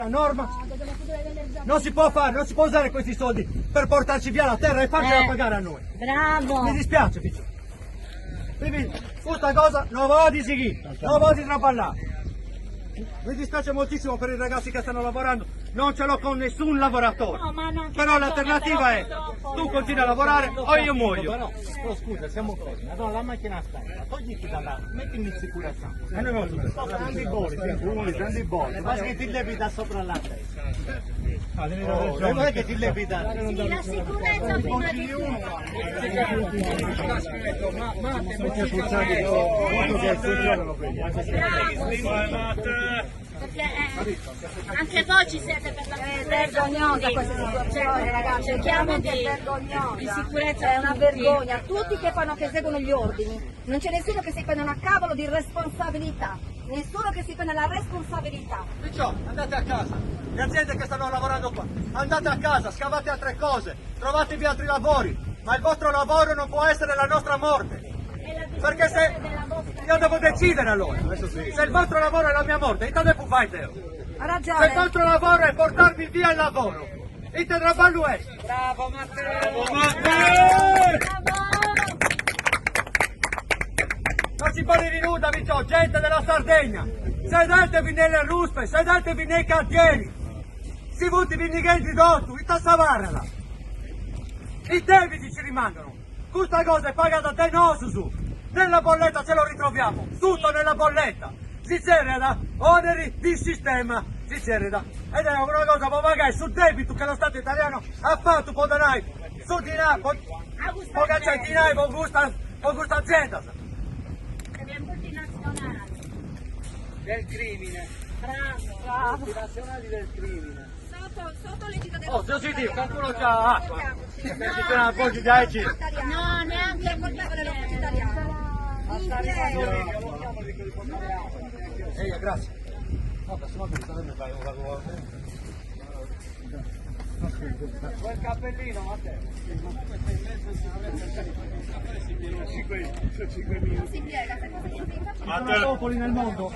La norma non si può fare, non si può usare questi soldi per portarci via la terra e farcela pagare a noi. Bravo! Mi dispiace, Piccio. Quindi, questa cosa non va di seguire, non va di trapallare. Mi dispiace moltissimo per i ragazzi che stanno lavorando, non ce l'ho con nessun lavoratore. No, ma non Però l'alternativa è, tu continui a lavorare o io muoio. No, scusa, siamo fermi. Allora la macchina sta, togliti dalla, mettimi in sicurezza. E noi vamos. Prendi i bolli, basta che ti levi da sopra la testa. Non è che ti levi da... Sì, la sicurezza prima di tutto. Perché anche voi ci siete per la vergognosa questa situazione, ragazzi, cerchiamo veramente di vergognosa. sicurezza È una tutti. vergogna, tutti che eseguono gli ordini, non c'è nessuno che si prende una cavolo di responsabilità, nessuno che si prende la responsabilità. Perciò andate a casa, le aziende che stanno lavorando qua, andate a casa, scavate altre cose, trovatevi altri lavori, ma il vostro lavoro non può essere la nostra morte. Perché se io devo decidere allora, se il vostro lavoro è la mia morte, intanto può fare te. Ha Se ragione. il vostro lavoro è portarvi via il lavoro, il traballo è. Bravo Matteo! Non si può dire nuda, Viccio, gente della Sardegna, sedetevi nelle ruspe, sedetevi nei cantieri, si buttano i nighenti d'otto, in tassavarala. I debiti ci rimangono, questa cosa è pagata da noi su. Nella bolletta ce lo ritroviamo, tutto nella bolletta. Si cerca oneri di sistema, si cerca. Ed è una cosa che magari sul debito che lo Stato italiano ha fatto con noi, su di noi, con centinaia, con questa azienda. Abbiamo multinazionali. Del crimine. Bravo. Multinazionali del crimine. Sotto l'egida dello Oh, se Dio, qualcuno c'ha acqua. Se c'è una voce di AEG. No, neanche il colpevole italiano. Ehi, grazie. No, se no mi sarebbe fare un lavoro. Quel cappellino Matteo. Non si piega, se cosa significa? Popoli nel mondo.